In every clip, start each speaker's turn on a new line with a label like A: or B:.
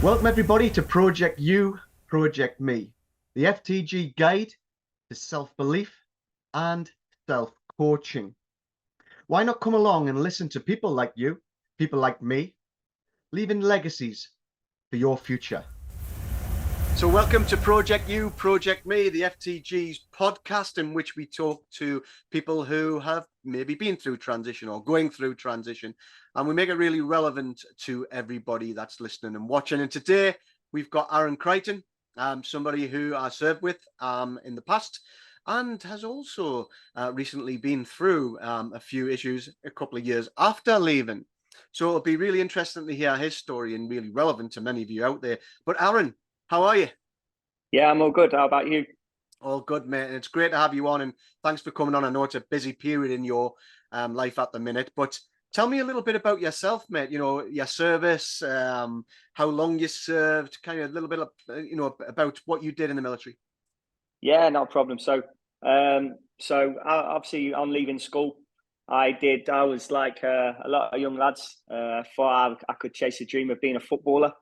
A: Welcome everybody to Project You, Project Me, the FTG guide to self-belief and self-coaching. Why not come along and listen to people like you, people like me, leaving legacies for your future? So welcome to Project You, Project Me, the FTG's podcast in which we talk to people who have maybe been through transition or going through transition, and we make it really relevant to everybody that's listening and watching. And today we've got Creighton, somebody who I served with in the past and has also recently been through a few issues a couple of years after leaving. So it'll be really interesting to hear his story and really relevant to many of you out there. But Aaron, how are you?
B: Yeah, I'm all good. How about you?
A: All good, mate. And it's great to have you on. And thanks for coming on. I know it's a busy period in your life at the minute, but tell me a little bit about yourself, mate. You know, your service, how long you served, kind of a little bit of, about what you did in the military.
B: Yeah, not a problem. Obviously on leaving school, I was like a lot of young lads, thought I could chase a dream of being a footballer.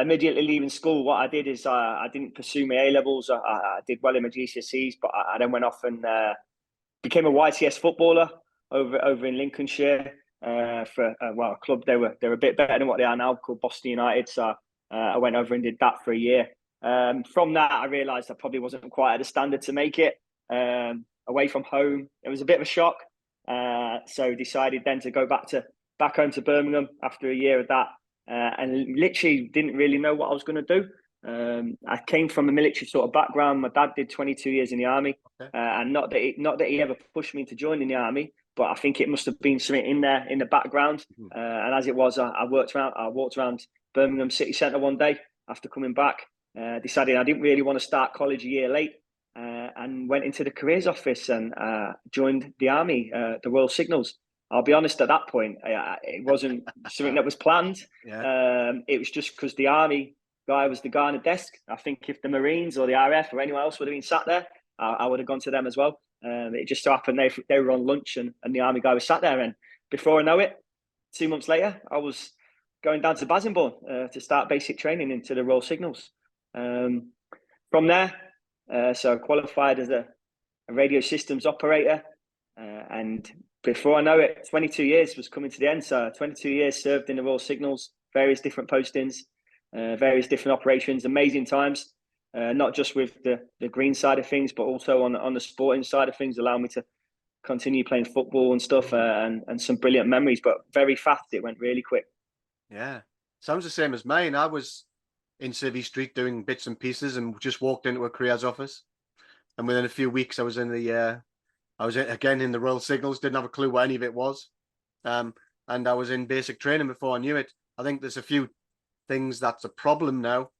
B: Immediately leaving school, what I did is I didn't pursue my A levels. I did well in my GCSEs, but I then went off and became a YTS footballer over in Lincolnshire for a club. They were a bit better than what they are now, called Boston United. So I went over and did that for a year. From that, I realised I probably wasn't quite at the standard to make it. Away from home, it was a bit of a shock. So decided then to go back home to Birmingham after a year of that, and literally didn't really know what I was going to do. I came from a military sort of background. My dad did 22 years in the army,
A: Okay.
B: and not that he ever pushed me to join in the army, but I think it must have been something in there in the background. And as it was, I walked around Birmingham city centre one day after coming back. Decided I didn't really want to start college a year late, and went into the careers office and joined the army, the Royal Signals. I'll be honest, at that point, it wasn't something that was planned.
A: Yeah.
B: It was just because the army guy was the guy on the desk. I think if the Marines or the RF or anyone else would have been sat there, I would have gone to them as well. It just so happened they were on lunch and the army guy was sat there. And before I know it, 2 months later, I was going down to Basingbourne to start basic training into the Royal Signals. From there, so I qualified as a radio systems operator. And before I know it, 22 years was coming to the end. So 22 years served in the Royal Signals, various different postings, various different operations, amazing times, not just with the green side of things, but also on the sporting side of things, allowing me to continue playing football and stuff, and some brilliant memories, but very fast. It went really quick.
A: Yeah. Sounds the same as mine. I was in Civvy Street doing bits and pieces and just walked into a careers office. And within a few weeks, I was again in the Royal Signals, didn't have a clue what any of it was. And I was in basic training before I knew it. I think there's a few things that's a problem now.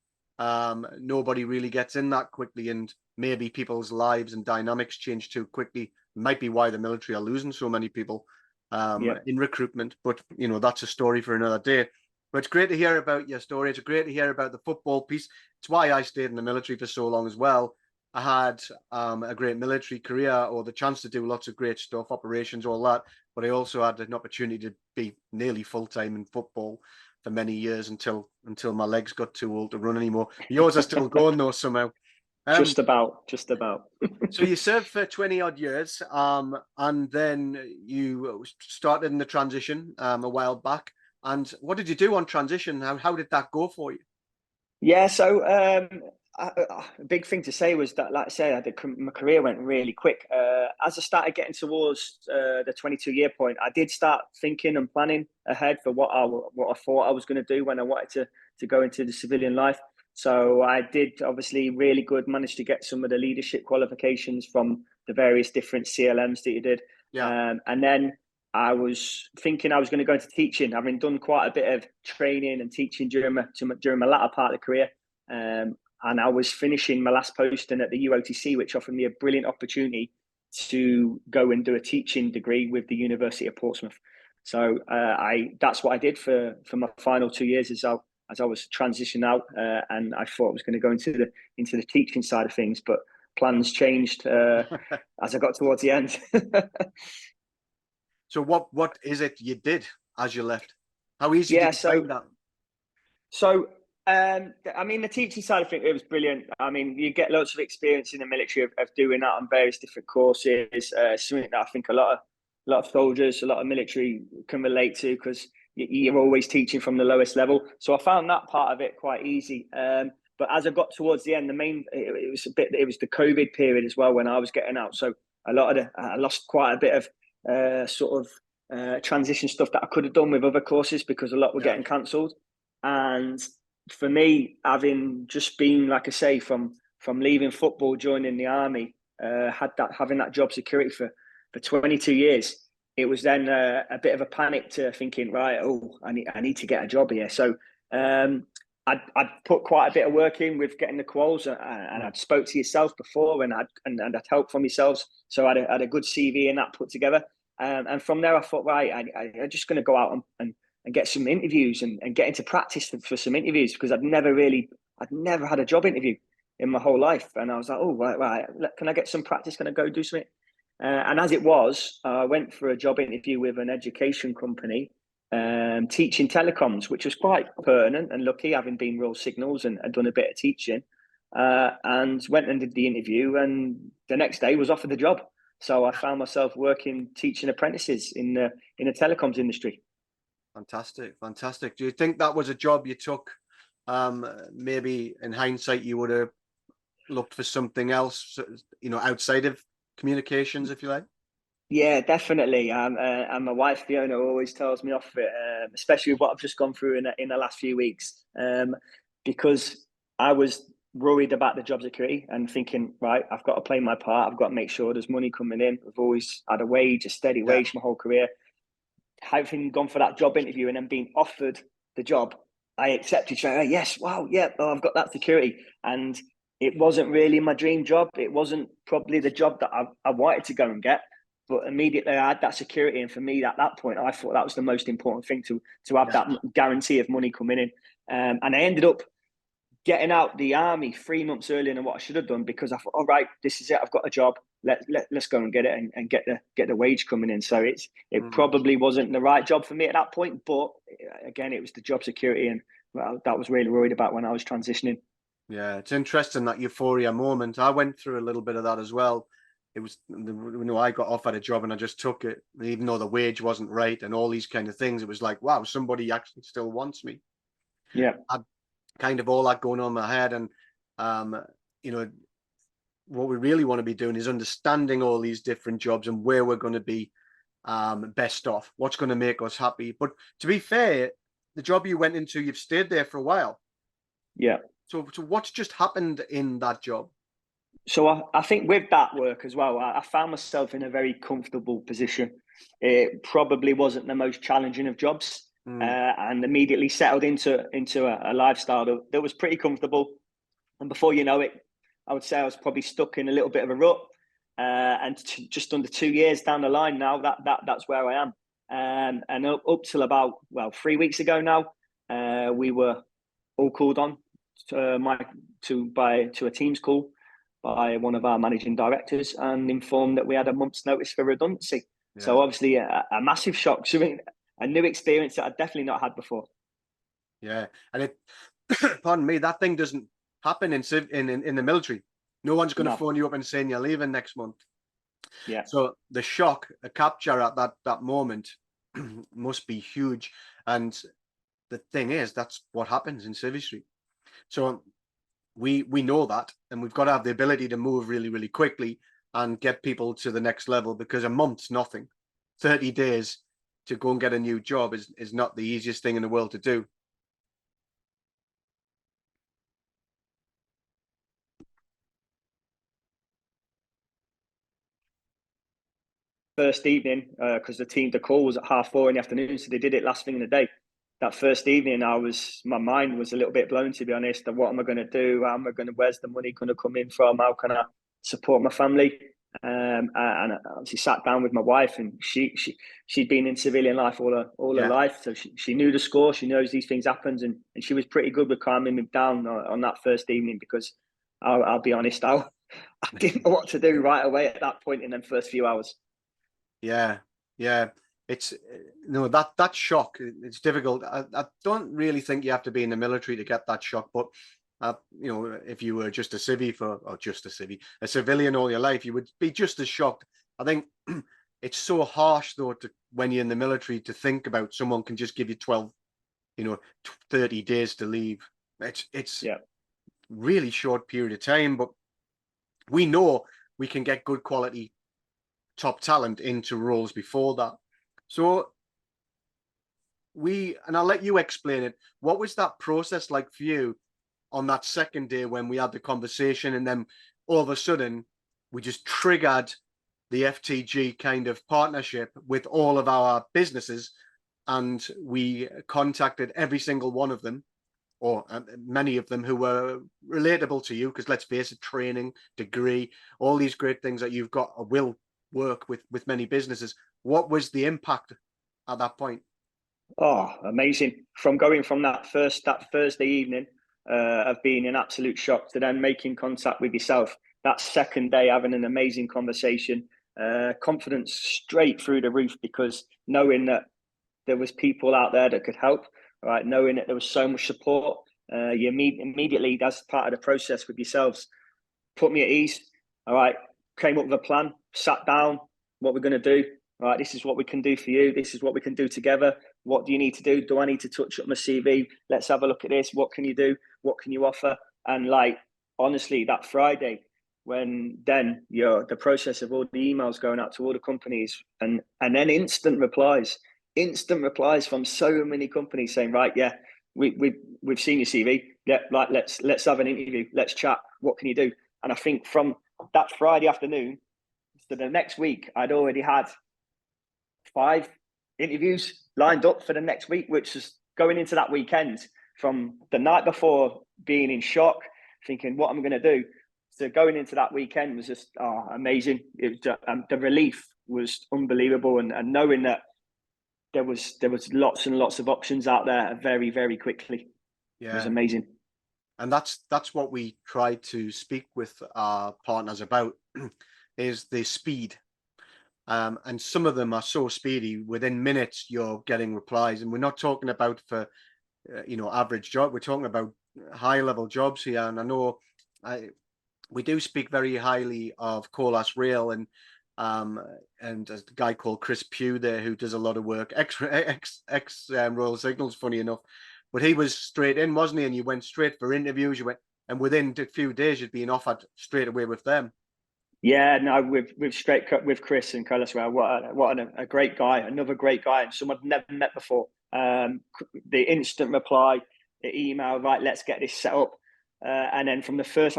A: Nobody really gets in that quickly, and maybe people's lives and dynamics change too quickly. Might be why the military are losing so many people in recruitment. But, that's a story for another day. But it's great to hear about your story. It's great to hear about the football piece. It's why I stayed in the military for so long as well. I had a great military career, or the chance to do lots of great stuff, operations, all that. But I also had an opportunity to be nearly full-time in football for many years until my legs got too old to run anymore. Yours are still going though somehow.
B: Just about.
A: So you served for 20 odd years, and then you started in the transition a while back. And what did you do on transition? How did that go for you?
B: Yeah, so a big thing to say was that, like I say, my career went really quick. As I started getting towards the 22-year point, I did start thinking and planning ahead for what I thought I was going to do when I wanted to go into the civilian life. So I did obviously really good, managed to get some of the leadership qualifications from the various different CLMs that you did.
A: Yeah.
B: And then I was thinking I was going to go into teaching, having done quite a bit of training and teaching during my latter part of the career. And I was finishing my last posting at the UOTC, which offered me a brilliant opportunity to go and do a teaching degree with the University of Portsmouth. So that's what I did for my final 2 years as I was transitioning out, and I thought I was going to go into the teaching side of things, but plans changed as I got towards the end.
A: So what is it you did as you left? How easy did you find that?
B: So, I mean, the teaching side, I think it was brilliant. I mean, you get lots of experience in the military of doing that on various different courses. Something that I think a lot of soldiers, a lot of military can relate to, because you're always teaching from the lowest level. So I found that part of it quite easy. But as I got towards the end, it was the COVID period as well when I was getting out. So I lost quite a bit of transition stuff that I could have done with other courses, because a lot were getting cancelled. And for me, having just been, like I say, from leaving football, joining the army, having that job security for 22 years, it was then a bit of a panic to thinking, right, I need to get a job here. So I'd put quite a bit of work in with getting the quals, and I'd spoke to yourself before, and I'd helped from yourselves. So I had a good CV and that put together. And from there, I thought, right, I'm just going to go out and get some interviews and get into practice for some interviews, because I'd never had a job interview in my whole life. And I was like, oh, right, can I get some practice? Can I go do something? And as it was, I went for a job interview with an education company, teaching telecoms, which was quite pertinent and lucky, having been Royal Signals and done a bit of teaching. And went and did the interview, and the next day was offered the job. So I found myself working, teaching apprentices in the telecoms industry.
A: Fantastic. Do you think that was a job you took? Maybe in hindsight, you would have looked for something else, outside of communications, if you like.
B: Yeah, definitely. And my wife Fiona always tells me off it, especially with what I've just gone through in the last few weeks, because I was worried about the job security and thinking, right, I've got to play my part. I've got to make sure there's money coming in. I've always had a steady wage my whole career. Having gone for that job interview and then being offered the job, I accepted straight away. Yes, wow, yeah, I've got that security. And it wasn't really my dream job. It wasn't probably the job that I wanted to go and get. But immediately I had that security. And for me, at that point, I thought that was the most important thing, to have that guarantee of money coming in. And I ended up getting out the army 3 months earlier than what I should have done, because I thought, all right, this is it. I've got a job. Let's go and get it and get the wage coming in. So it probably wasn't the right job for me at that point. But again, it was the job security, and that was really worried about when I was transitioning.
A: Yeah, it's interesting, that euphoria moment. I went through a little bit of that as well. It was, I got offered a job and I just took it, even though the wage wasn't right and all these kind of things. It was like, wow, somebody actually still wants me.
B: Yeah.
A: I had kind of all that going on in my head. And, what we really want to be doing is understanding all these different jobs and where we're going to be best off, what's going to make us happy. But to be fair, the job you went into, you've stayed there for a while.
B: Yeah.
A: So what's just happened in that job?
B: So I think with that work as well, I found myself in a very comfortable position. It probably wasn't the most challenging of jobs, and immediately settled into a lifestyle that was pretty comfortable. And before you know it, I would say I was probably stuck in a little bit of a rut. And just under 2 years down the line now, that's where I am. And up till about 3 weeks ago now, we were all called on to a Teams call by one of our managing directors, and informed that we had a month's notice for redundancy. Yeah. So obviously a massive shock, something, a new experience that I'd definitely not had before.
A: Yeah, and it, pardon me, that thing doesn't happen in the military. No one's going to phone you up and saying you're leaving next month.
B: Yeah.
A: So the shock, the capture at that moment must be huge. And the thing is, that's what happens in servicery. So we know that, and we've got to have the ability to move really, really quickly and get people to the next level, because a month's nothing. 30 days to go and get a new job is not the easiest thing in the world to do.
B: First evening, because the call was at 4:30 in the afternoon, so they did it last thing in the day. That first evening, my mind was a little bit blown, to be honest. Of what am I going to do? Where's the money going to come in from? How can I support my family? And I obviously sat down with my wife, and she'd been in civilian life all her life, so she knew the score. She knows these things happen, and she was pretty good with calming me down on that first evening, because I'll be honest, I didn't know what to do right away at that point in them first few hours.
A: Yeah. it's no, that shock. It's difficult. I don't really think you have to be in the military to get that shock, but if you were just a civvy a civilian all your life, you would be just as shocked. I think it's so harsh though when you're in the military to think about someone can just give you 12, 30 days to leave. It's really short period of time, but we know we can get good quality top talent into roles before that. So and I'll let you explain it. What was that process like for you on that second day when we had the conversation, and then all of a sudden we just triggered the FTG kind of partnership with all of our businesses, and we contacted every single one of them, or many of them who were relatable to you, because let's face it, training, degree, all these great things that you've got will work with many businesses. What was the impact at that point?
B: Oh, amazing. From going from that Thursday evening of being in absolute shock to then making contact with yourself, that second day having an amazing conversation, confidence straight through the roof, because knowing that there was people out there that could help, right? Knowing that there was so much support, you immediately, that's part of the process with yourselves, put me at ease. All right, came up with a plan, sat down, what we're going to do. All right, this is what we can do for you. This is what we can do together. What do you need to do? Do I need to touch up my CV? Let's have a look at this. What can you do? What can you offer? And like, honestly, that Friday, when then the process of all the emails going out to all the companies, and then instant replies from so many companies saying, right, yeah, we've seen your CV. Yeah, like let's have an interview. Let's chat. What can you do? And I think from that Friday afternoon to the next week, I'd already had 5 interviews lined up for the next week, which is going into that weekend, from the night before being in shock, thinking what I'm going to do, to going into that weekend was just amazing. It was the relief was unbelievable, and knowing that there was lots and lots of options out there very, very quickly. It was amazing.
A: And that's what we try to speak with our partners about is the speed. And some of them are so speedy, within minutes you're getting replies, and we're not talking about for average job, we're talking about high level jobs here. And I know we do speak very highly of Colas Rail, and there's a guy called Chris Pugh there who does a lot of work, ex Royal Signals, funny enough, but he was straight in, wasn't he? And you went straight for interviews, and within a few days you'd been offered straight away with them.
B: Yeah, no, we've straight cut with Chris and Colas Rail. What a great guy, another great guy, and someone I've never met before. The instant reply, the email, right, let's get this set up. And then from the first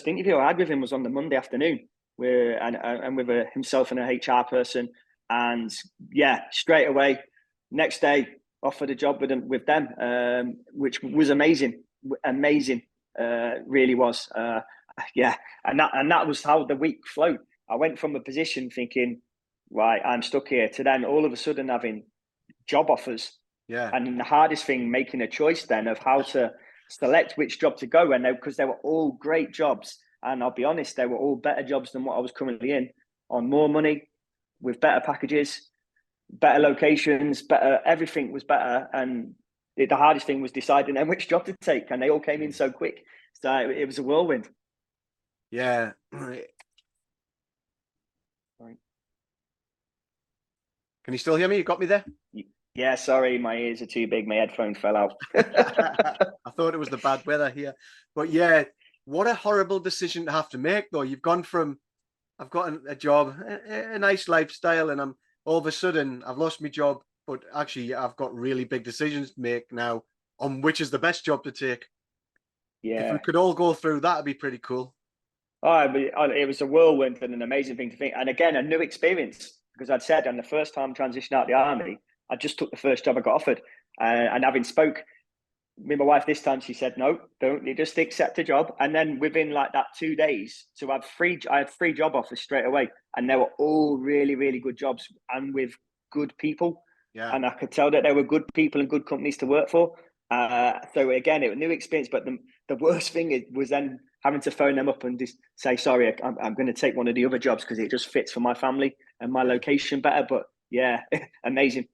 B: interview I had with him was on the Monday afternoon, and with himself and a HR person, and yeah, straight away, next day offered a job with them, which was amazing, really was. Yeah, and that was how the week flowed. I went from a position thinking, right, I'm stuck here, to then all of a sudden having job offers.
A: Yeah,
B: and the hardest thing, making a choice then of how to select which job to go, and because they were all great jobs, and I'll be honest, they were all better jobs than what I was currently in, on more money, with better packages, better locations, better, everything was better. And the hardest thing was deciding then which job to take, and they all came in so quick, so it was a whirlwind.
A: Yeah.
B: Sorry.
A: Can you still hear me? You got me there?
B: Yeah, sorry, my ears are too big. My headphone fell out.
A: I thought it was the bad weather here. But yeah, what a horrible decision to have to make, though. You've gone from, I've got a job, a nice lifestyle, and I'm all of a sudden, I've lost my job, but actually I've got really big decisions to make now on which is the best job to take.
B: Yeah.
A: If we could all go through that, it'd be pretty cool.
B: It was a whirlwind and an amazing thing to think. And again, a new experience, because I'd said on the first time transitioning out of the army, I just took the first job I got offered. And having spoke with my wife this time, she said, no, don't, you just accept a job. And then within like that 2 days, so I had 3 job offers straight away. And they were all really, really good jobs and with good people.
A: Yeah.
B: And I could tell that they were good people and good companies to work for. So again, it was a new experience. But the worst thing was then having to phone them up and just say, sorry, I'm going to take one of the other jobs because it just fits for my family and my location better. But Yeah, amazing.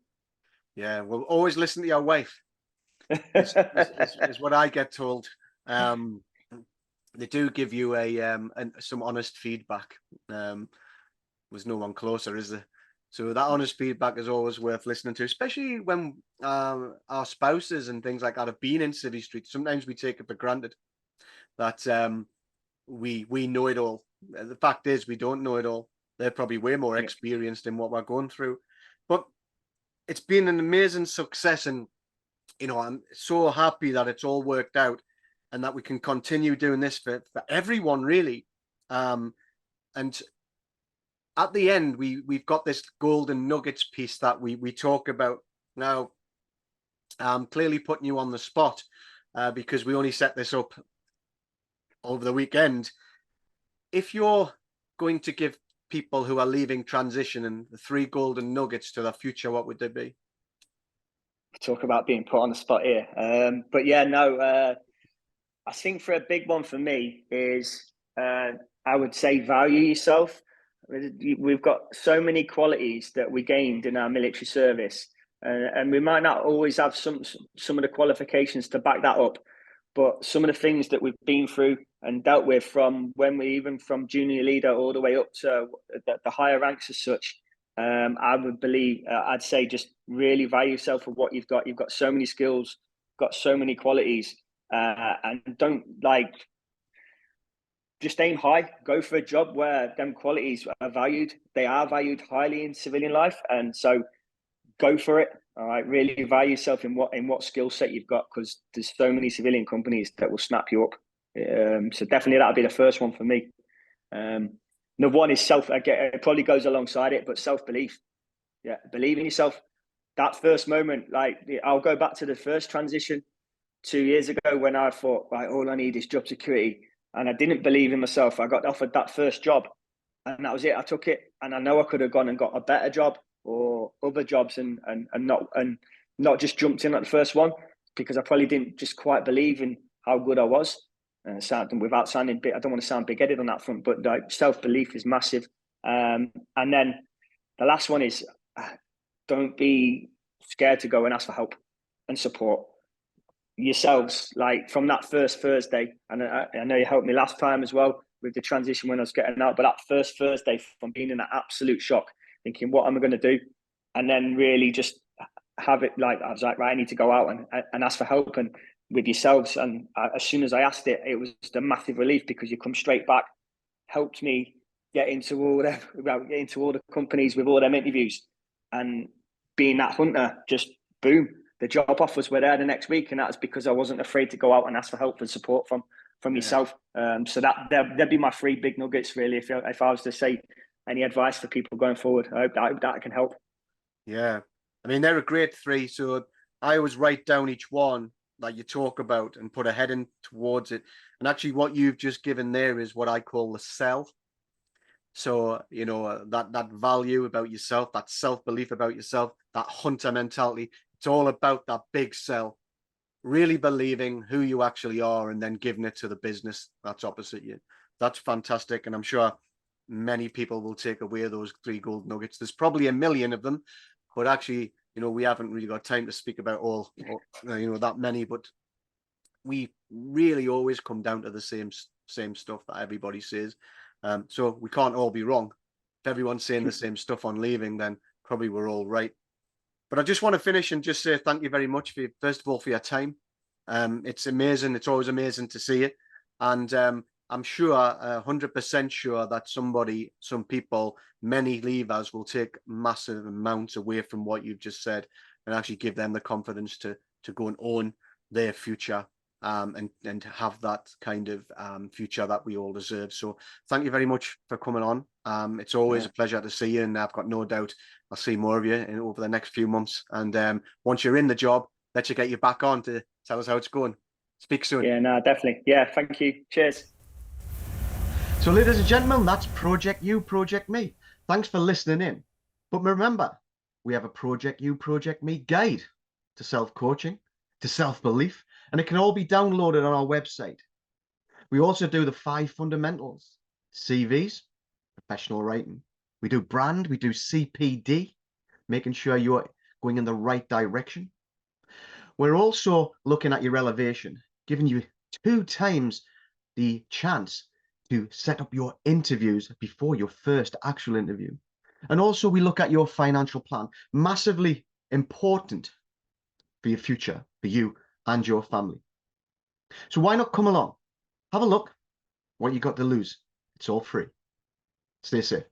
A: Yeah, well, always listen to your wife. Is what I get told. They do give you some honest feedback. There's no one closer, is there? So that honest feedback is always worth listening to, especially when our spouses and things like that have been in City Street. Sometimes we take it for granted that we know it all. The fact is, we don't know it all. They're probably way more
B: Yeah.
A: experienced in what we're going through. But it's been an amazing success, and I'm so happy that it's all worked out and that we can continue doing this for everyone, really. And at the end, we've got this golden nuggets piece that we talk about now. I'm clearly putting you on the spot because we only set this up over the weekend. If you're going to give people who are leaving transition and the 3 golden nuggets to their future, what would they be?
B: Talk about being put on the spot here. But yeah, no, I think for a big one for me is I would say value yourself. We've got so many qualities that we gained in our military service, and we might not always have some of the qualifications to back that up. But some of the things that we've been through and dealt with from when we even from junior leader all the way up to the higher ranks as such, I would believe I'd say just really value yourself for what you've got. You've got so many skills, got so many qualities, and don't just aim high. Go for a job where them qualities are valued. They are valued highly in civilian life, and so go for it. All right, really value yourself in what skill set you've got, because there's so many civilian companies that will snap you up. So definitely that'll be the first one for me. Number one is self. Again, it probably goes alongside it, but self-belief. Yeah, believe in yourself. That first moment, like I'll go back to the first transition 2 years ago when I thought, right, all I need is job security, and I didn't believe in myself. I got offered that first job, and that was it. I took it, and I know I could have gone and got a better job or other jobs, and not just jumped in at the first one, because I probably didn't just quite believe in how good I was. Without sounding big, I don't want to sound big-headed on that front, but like, self-belief is massive. And then the last one is don't be scared to go and ask for help and support yourselves. Like from that first Thursday, and I know you helped me last time as well with the transition when I was getting out, but that first Thursday from being in an absolute shock, thinking, what am I going to do? And then really just have it like, I was like, right, I need to go out and ask for help and with yourselves. And as soon as I asked it, it was a massive relief, because you come straight back, helped me get into all the companies with all them interviews, and being that hunter, just boom, the job offers were there the next week, and that's because I wasn't afraid to go out and ask for help and support from yourself. So that'd be my 3 big nuggets, really. If I was to say any advice for people going forward, I hope that can help.
A: Yeah, I mean, they're a great 3. So I always write down each one that you talk about and put a heading towards it. And actually, what you've just given there is what I call the sell. So, that value about yourself, that self-belief about yourself, that hunter mentality, it's all about that big sell, really believing who you actually are and then giving it to the business that's opposite you. That's fantastic. And I'm sure many people will take away those 3 gold nuggets. There's probably a million of them, but actually, we haven't really got time to speak about all that many, but we really always come down to the same stuff that everybody says. So we can't all be wrong. If everyone's saying the same stuff on leaving, then probably we're all right. But I just want to finish and just say thank you very much first of all, for your time. It's amazing. It's always amazing to see it. And I'm sure, 100% sure that some people, many leavers will take massive amounts away from what you've just said and actually give them the confidence to go and own their future. And have that kind of future that we all deserve. So thank you very much for coming on. It's always a pleasure to see you, and I've got no doubt I'll see more of you over the next few months. And once you're in the job, let's get you back on to tell us how it's going. Speak soon.
B: Yeah, no, definitely. Yeah, thank you. Cheers.
A: So ladies and gentlemen, that's Project You, Project Me. Thanks for listening in. But remember, we have a Project You, Project Me guide to self-coaching, to self-belief, and it can all be downloaded on our website. We also do the 5 fundamentals: CVs, professional writing. We do brand, we do CPD,
C: making sure you're going in the right direction. We're also looking at your elevation, giving you 2 times the chance to set up your interviews before your first actual interview. And also we look at your financial plan, massively important for your future, for you and your family. So why not come along? Have a look. What you got to lose? It's all free. Stay safe.